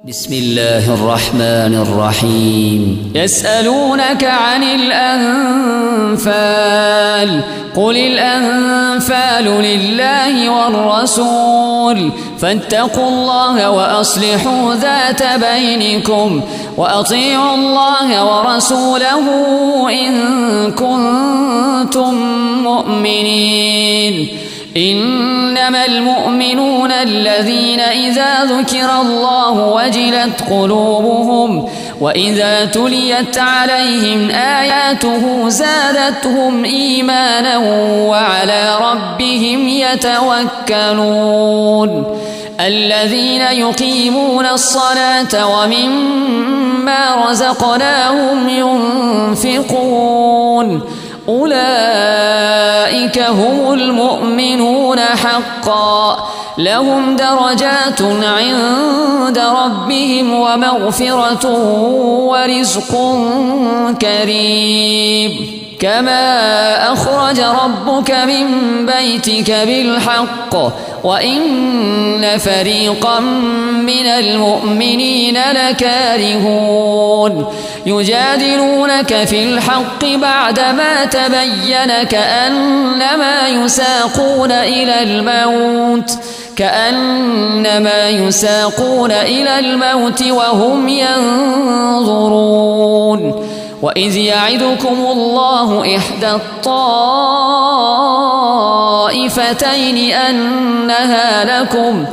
بسم الله الرحمن الرحيم. يسألونك عن الأنفال قل الأنفال لله والرسول فاتقوا الله وأصلحوا ذات بينكم وأطيعوا الله ورسوله إن كنتم مؤمنين. إنما المؤمنون الذين إذا ذكر الله وجلت قلوبهم وإذا تليت عليهم آياته زادتهم إيمانا وعلى ربهم يتوكلون. الذين يقيمون الصلاة ومما رزقناهم ينفقون أولئك هم المؤمنون حقا لهم درجات عند ربهم ومغفرة ورزق كريم. كما أخرج ربك من بيتك بالحق وإن فريقا من المؤمنين لكارهون يجادلونك في الحق بعدما تبين كأنما يساقون إلى الموت وهم ينظرون. وإذ يعدكم الله إحدى الطائفتين أنها لكم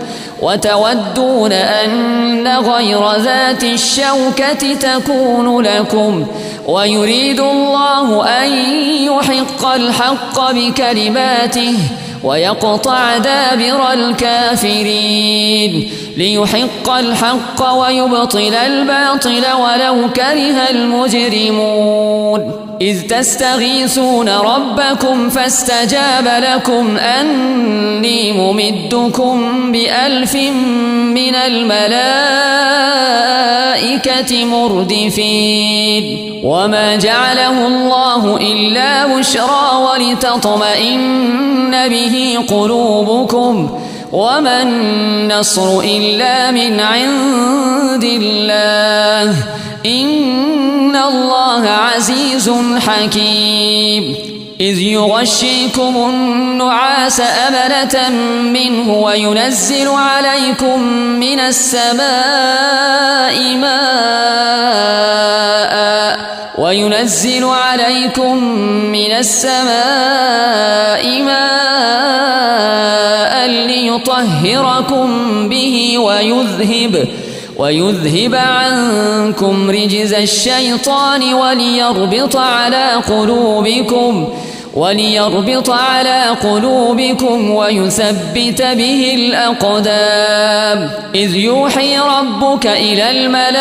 وتودون أن غير ذات الشوكة تكون لكم ويريد الله أن يحق الحق بكلماته ويقطع دابر الكافرين ليحق الحق ويبطل الباطل ولو كره المجرمون. إذ تستغيثون ربكم فاستجاب لكم أني ممدكم ب1000 من الملائكة مردفين. وما جعله الله إلا بشرى ولتطمئن به قلوبكم وما النصر إلا من عند الله إن الله عزيز حكيم. إذ يغشيكم النعاس أمنة منه وينزل عليكم من السماء ماء ليطهركم به ويذهب عنكم رجز الشيطان وليربط على قلوبكم ويثبت به الأقدام. إذ يوحي ربك إلى الملائكة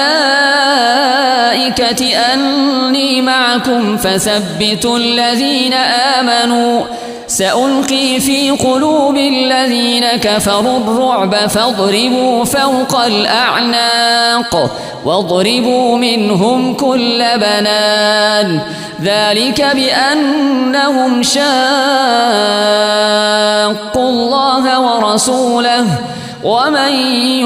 أني معكم فثبتوا الذين آمنوا سألقي في قلوب الذين كفروا الرعب فاضربوا فوق الأعناق واضربوا منهم كل بنان ذلك بأنهم شاقوا الله ورسوله ومن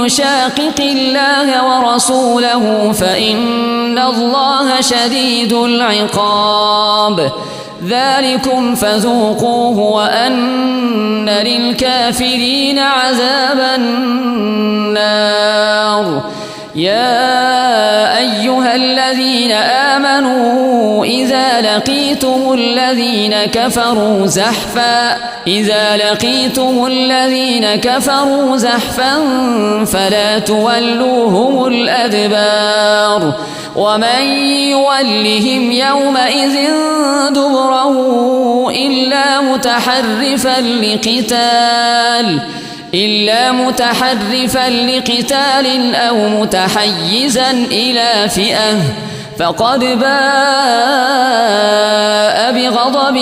يشاقق الله ورسوله فإن الله شديد العقاب. ذلكم فذوقوه وأن للكافرين عذاب النار. يا أيها الذين آمنوا إذا لقيتم الذين كفروا زحفا فلا تولوهم الأدبار ومن يولهم يومئذ دبره إلا متحرفا لقتال أو متحيزا إلى فئة فقد باء بغضب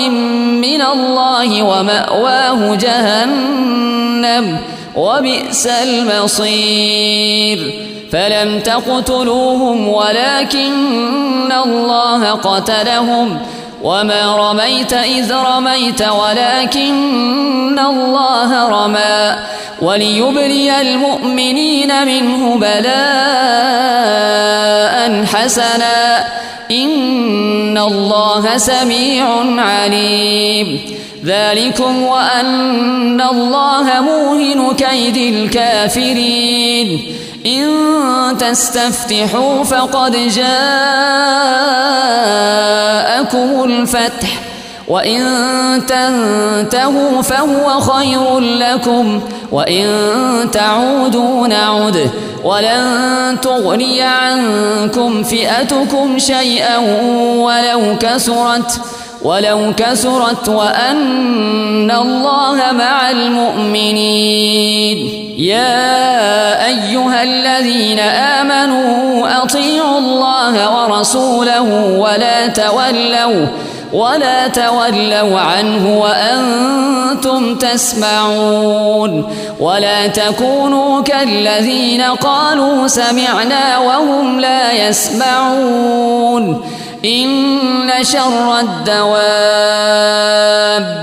من الله ومأواه جهنم وبئس المصير. فلم تقتلوهم ولكن الله قتلهم وما رميت إذ رميت ولكن الله رمى وليبلي المؤمنين منه بلاء حسنا إن الله سميع عليم ذلكم وأن الله موهن كيد الكافرين إن تستفتحوا فقد جاءكم الفتح وإن تنتهوا فهو خير لكم وإن تعودوا نعد ولن تغني عنكم فئتكم شيئا ولو كثرت وأن الله مع المؤمنين يا أيها الذين آمنوا أطيعوا الله ورسوله ولا تولوا عنه وأنتم تسمعون ولا تكونوا كالذين قالوا سمعنا وهم لا يسمعون إن شر الدواب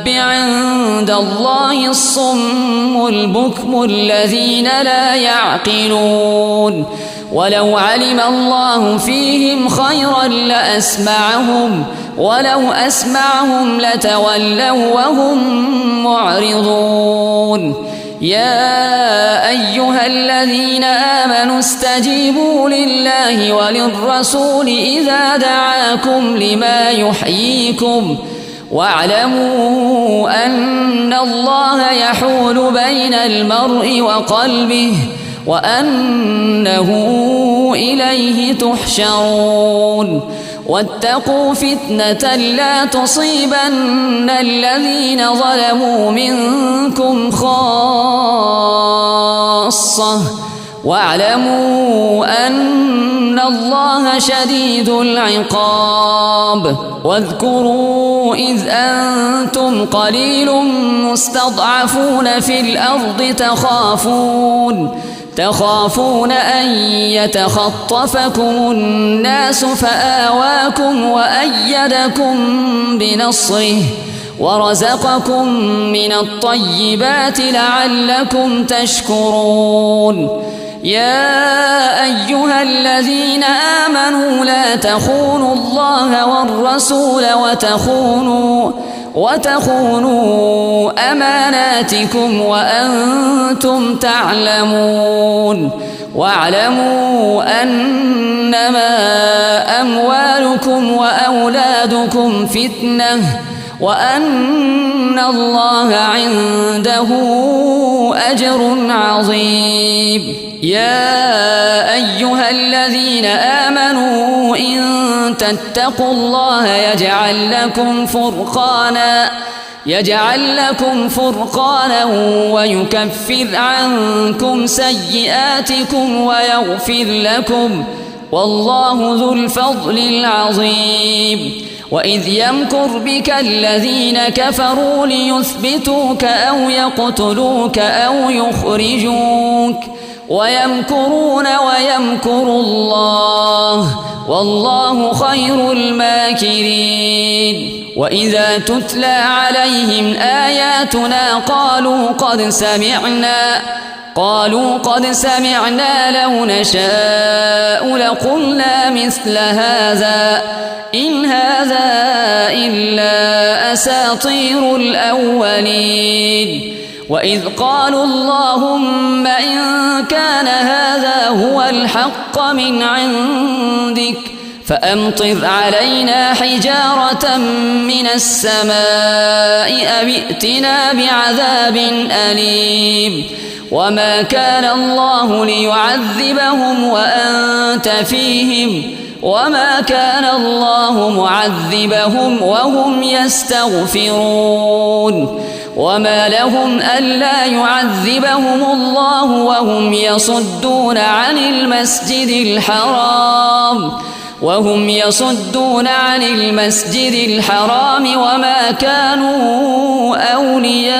عند الله الصم البكم الذين لا يعقلون ولو علم الله فيهم خيرا لأسمعهم ولو أسمعهم لتولوا وهم معرضون يا أيها الذين آمنوا استجيبوا لله وللرسول إذا دعاكم لما يحييكم واعلموا أن الله يحول بين المرء وقلبه وأنه إليه تحشرون واتقوا فتنة لا تصيبن الذين ظلموا منكم خاصة واعلموا أن الله شديد العقاب واذكروا إذ أنتم قليل مستضعفون في الأرض تخافون أن يتخطفكم الناس فآواكم وأيدكم بنصره ورزقكم من الطيبات لعلكم تشكرون يا أيها الذين آمنوا لا تخونوا الله والرسول وتخونوا أماناتكم وأنتم تعلمون واعلموا أنما أموالكم وأولادكم فتنة وأن الله عنده أجر عظيم يا أيها الذين آمنوا إن تتقوا الله يجعل لكم فرقانا ويكفر عنكم سيئاتكم ويغفر لكم والله ذو الفضل العظيم وإذ يمكر بك الذين كفروا ليثبتوك أو يقتلوك أو يخرجوك ويمكرون ويمكر الله والله خير الماكرين وإذا تتلى عليهم آياتنا قالوا قد سمعنا لو نشاء لقلنا مثل هذا إن هذا إلا أساطير الأولين وإذ قالوا اللهم إن كان هذا هو الحق من عندك فأمطر علينا حجارة من السماء أو ائتنا بعذاب أليم وما كان الله ليعذبهم وأنت فيهم وما كان الله معذبهم وهم يستغفرون وما لهم ألا يعذبهم الله وهم يصدون عن المسجد الحرام وما كانوا أولياءه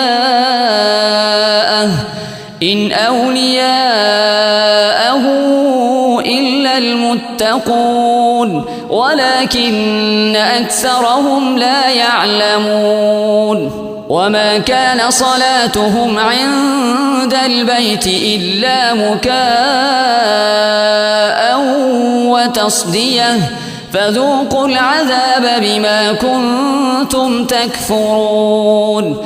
إن أولياءه إلا المتقون ولكن أكثرهم لا يعلمون وما كان صلاتهم عند البيت إلا مكاء وتصدية فذوقوا العذاب بما كنتم تكفرون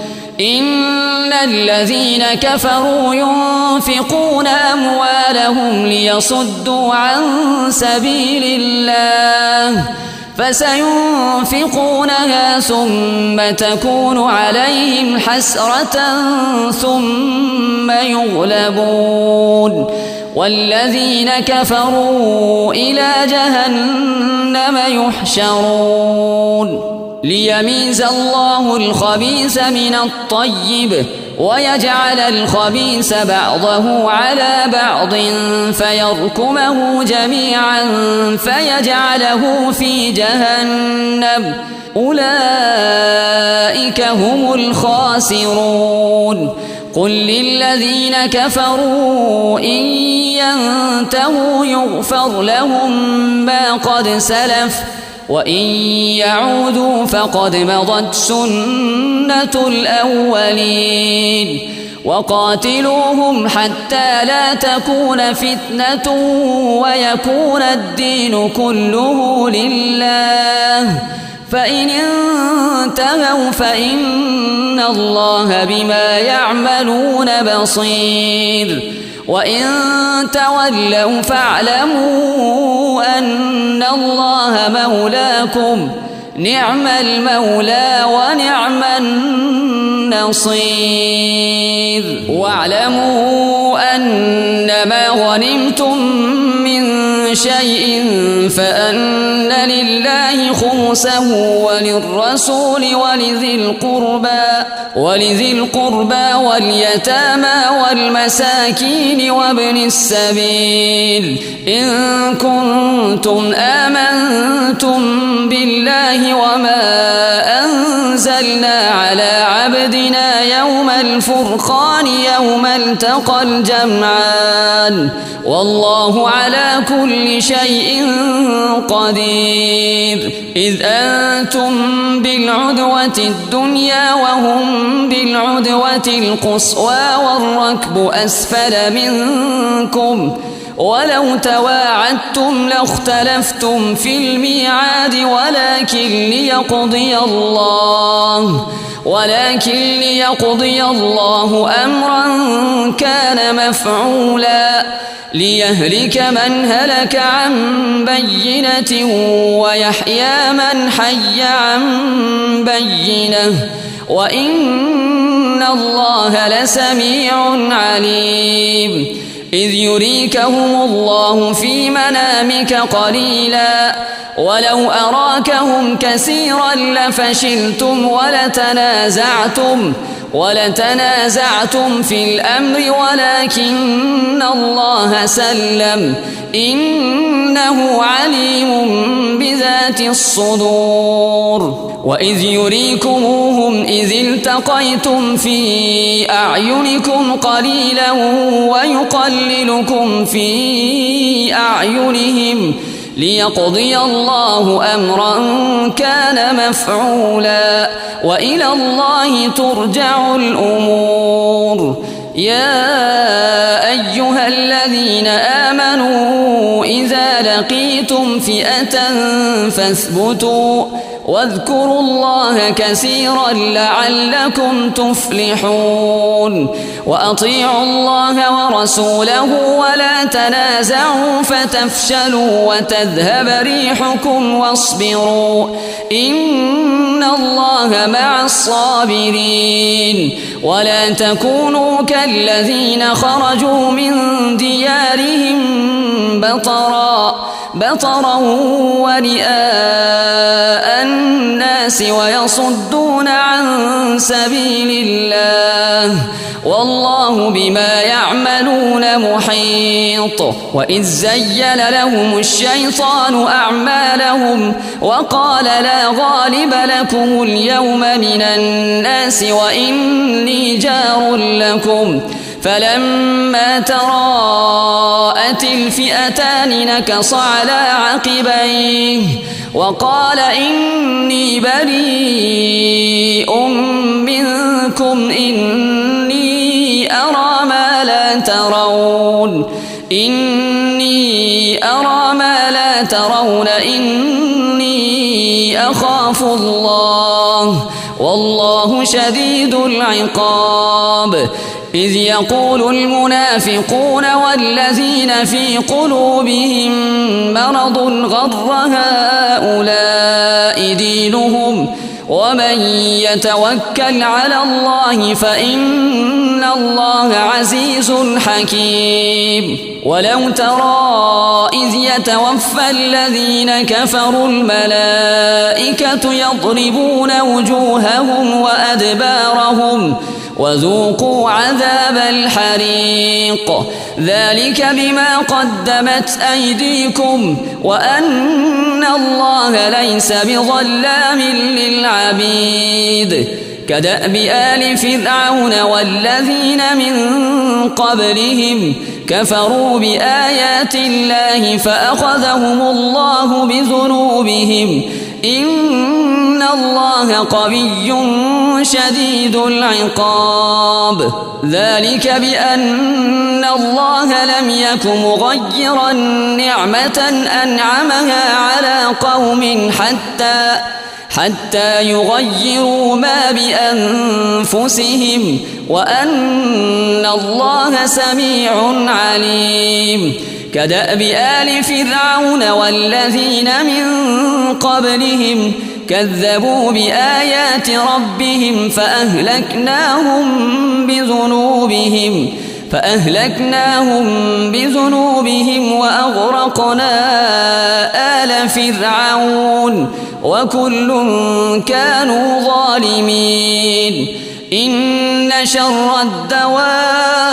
إن الذين كفروا ينفقون أموالهم ليصدوا عن سبيل الله فسينفقونها ثم تكون عليهم حسرة ثم يغلبون والذين كفروا إلى جهنم يحشرون ليميز الله الخبيث من الطيب ويجعل الخبيث بعضه على بعض فيركمه جميعا فيجعله في جهنم أولئك هم الخاسرون قل للذين كفروا إن ينتهوا يغفر لهم ما قد سلف وإن يعودوا فقد مضت سنة الأولين وقاتلوهم حتى لا تكون فتنة ويكون الدين كله لله فإن انتهوا فإن الله بما يعملون بصير وإن تولوا فاعلموا أن الله مولاكم نعم المولى ونعم النصير واعلموا أن ما غنمتم من شيء فأن لله خمسه وللرسول ولذي القربى واليتامى والمساكين وابن السبيل إن كنتم آمنتم بالله وما أنزلنا على عبدنا يوم الفرقان يوم التقى الجمعان والله على كل شيء قدير إذ أنتم بالعدوة الدنيا وهم بالعدوة القصوى والركب أسفل منكم ولو تواعدتم لاختلفتم في الميعاد ولكن ليقضي الله أمرا كان مفعولا ليهلك من هلك عن بينة ويحيى من حي عن بينة وإن الله لسميع عليم إذ يريكهم الله في منامك قليلا ولو أراكهم كثيرا لفشلتم ولتنازعتم في الأمر ولكن الله سلم إنه عليم بذات الصدور وإذ يريكموهم إذ التقيتم في أعينكم قليلا ويقللكم في أعينهم ليقضي الله أمرا كان مفعولا وإلى الله ترجع الأمور يا أيها الذين آمنوا إذا لقيتم فئة فاثبتوا واذكروا الله كثيرا لعلكم تفلحون وأطيعوا الله ورسوله ولا تنازعوا فتفشلوا وتذهب ريحكم واصبروا إن الله مع الصابرين ولا تكونوا كالذين خرجوا من ديارهم بطرا ورئاء الناس ويصدون عن سبيل الله والله بما يعملون محيط وإذ زين لهم الشيطان أعمالهم وقال لا غالب لكم اليوم من الناس وإني جار لكم فلما تراءت الفئتان نكص على عقبيه وقال إني بريء منكم إني أرى ما لا ترون إني أخاف الله والله شديد العقاب إذ يقول المنافقون والذين في قلوبهم مرض غر هؤلاء دينهم ومن يتوكل على الله فإن الله عزيز حكيم ولو ترى إذ يتوفى الذين كفروا الملائكة يضربون وجوههم وأدبارهم وذوقوا عذاب الحريق ذلك بما قدمت أيديكم وأن الله ليس بظلام للعبيد كدأب آل فرعون والذين من قبلهم كفروا بآيات الله فأخذهم الله بذنوبهم إن الله قوي شديد العقاب ذلك بأن الله لم يك مغيرا نعمة أنعمها على قوم حتى يغيروا ما بأنفسهم وأن الله سميع عليم كدأب آل فرعون والذين من قبلهم كذبوا بآيات ربهم فأهلكناهم بذنوبهم وأغرقنا آل فرعون وكل كانوا ظالمين إن شر الدواب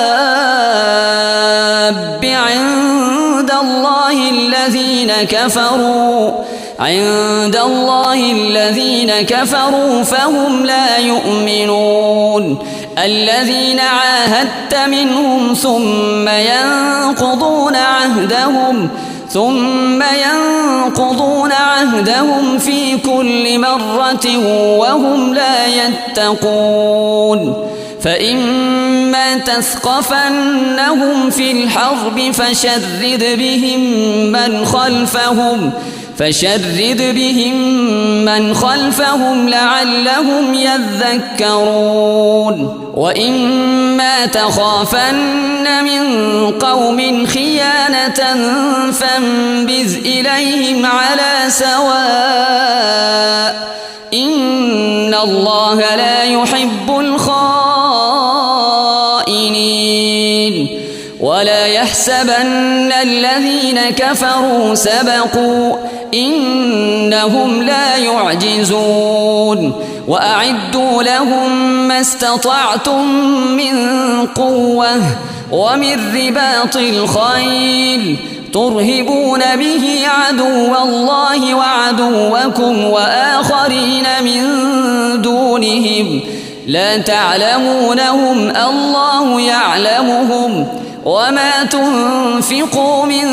عند الله الذين كفروا فهم لا يؤمنون الذين عاهدت منهم ثم ينقضون عهدهم في كل مرة وهم لا يتقون فإما تثقفنهم في الحرب فشرد بهم من خلفهم لعلهم يذكرون وإما تخافن من قوم خيانة فانبذ إليهم على سواء إن الله لا يحب الخائنين ولا يحسبن الذين كفروا سبقوا إنهم لا يعجزون وأعدوا لهم ما استطعتم من قوة ومن رباط الخيل ترهبون به عدو الله وعدوكم وآخرين من دونهم لا تعلمونهم الله يعلمهم وما تنفقوا من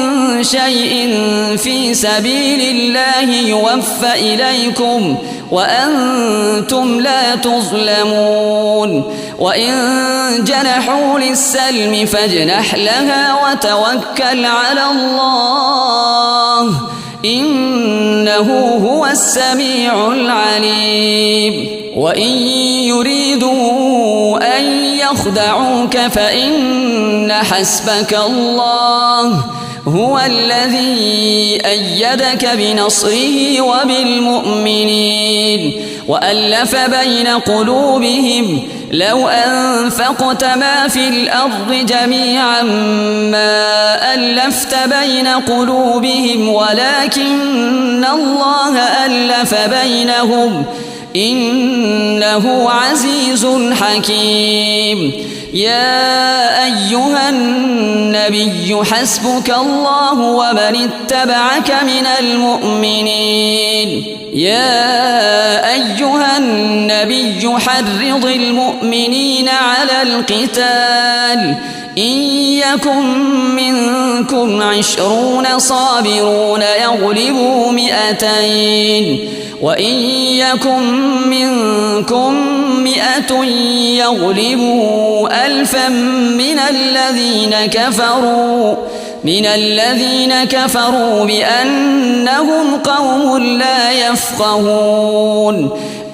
شيء في سبيل الله يوفى إليكم وأنتم لا تظلمون وإن جنحوا للسلم فاجنح لها وتوكل على الله إنه هو السميع العليم وإن يريدوا أن يخدعوك فإن حسبك الله هو الذي أيدك بنصره وبالمؤمنين وألف بين قلوبهم لو أنفقت ما في الأرض جميعا ما ألفت بين قلوبهم ولكن الله ألف بينهم إنه عزيز حكيم يا أيها النبي حسبك الله ومن اتبعك من المؤمنين يا أيها النبي حرض المؤمنين على القتال إن يكن منكم 20 صابرون يغلبوا 200 وإن يكن منكم 100 يغلبوا 1000 من الذين كفروا بأنهم قوم لا يفقهون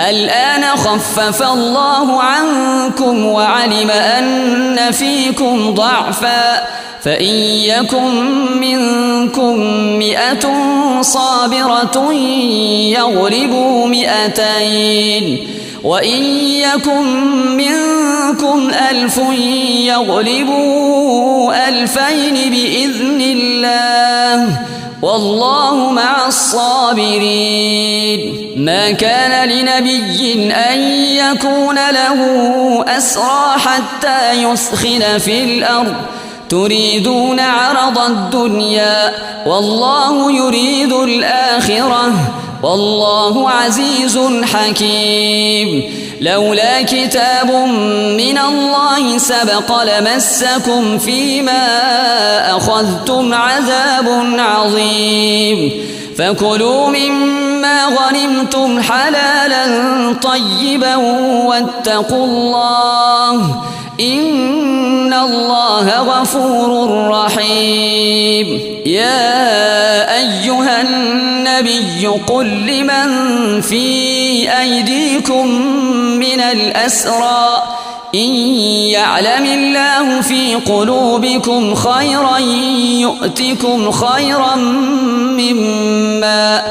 الآن خفف الله عنكم وعلم أن فيكم ضعفا فإن يكن منكم 100 صابرة يغلبوا 200 وإن يكن منكم 1000 يغلبوا 2000 بإذن الله والله مع الصابرين ما كان لنبي أن يكون له أسرى حتى يثخن في الأرض تريدون عرض الدنيا والله يريد الآخرة والله عزيز حكيم لولا كتاب من الله سبق لمسكم فيما أخذتم عذاب عظيم فكلوا مما غنمتم حلالا طيبا واتقوا الله إن الله غفور رحيم يا أيها النبي قل لمن في أيديكم من الأسرى إن يعلم الله في قلوبكم خيرا يؤتكم خيرا مما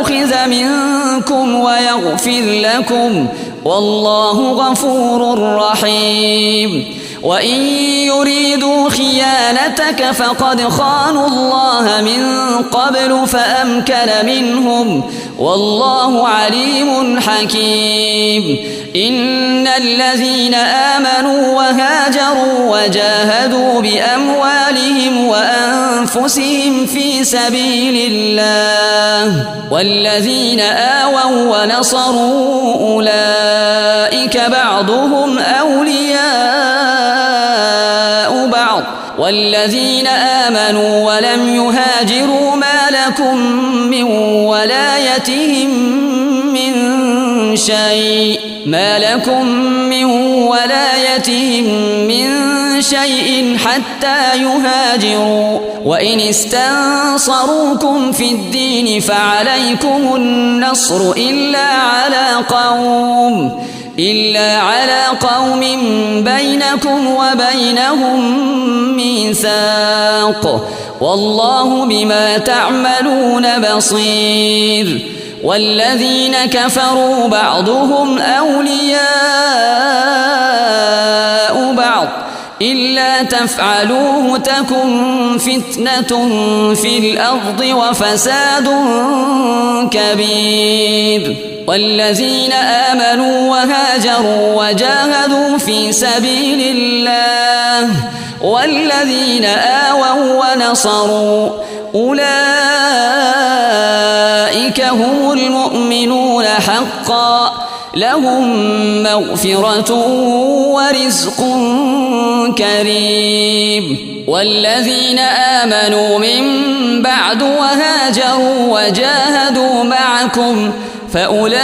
أخذ منكم ويغفر لكم والله غفور رحيم وإن يريدوا خيانتك فقد خانوا الله من قبل فأمكن منهم والله عليم حكيم إن الذين آمنوا وهاجروا وجاهدوا بأموالهم وأنفسهم في سبيل الله والذين آووا ونصروا أولئك بعضهم أولياء بعض والذين آمنوا ولم يهاجروا ما لكم من ولايتهم من شيء حتى يهاجروا وإن استنصروكم في الدين فعليكم النصر إلا على قوم بينكم وبينهم ميثاق والله بما تعملون بصير والذين كفروا بعضهم أولياء بعض إلا تفعلوه تكن فتنة في الأرض وفساد كبير والذين آمنوا وهاجروا وجاهدوا في سبيل الله والذين آووا ونصروا أولئك هم المؤمنون حقا لهم مغفرة ورزق كريم والذين آمنوا من بعد وهاجروا وجاهدوا معكم فأولئك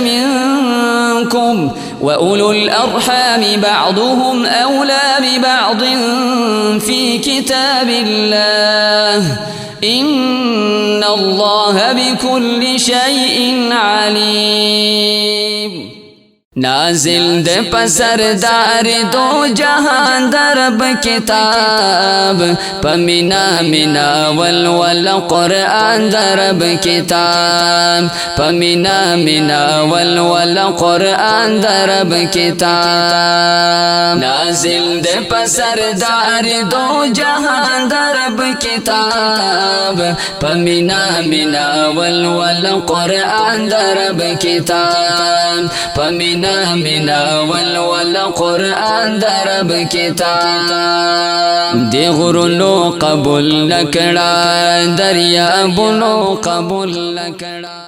منكم وأولو الأرحام بعضهم أولى ببعض في كتاب الله إن الله بكل شيء عليم. نازل دے پسردار دو جہان درب کتاب پمینا منا والول قرآن درب کتاب پمینا منا والول قرآن درب کتاب نازل دے پسردار دو جہان درب کتاب پمینا منا والول قرآن درب کتاب پمینا والول قرآن درب کتاب دی غرونو قبول نکڑا دریابونو قبول نکڑا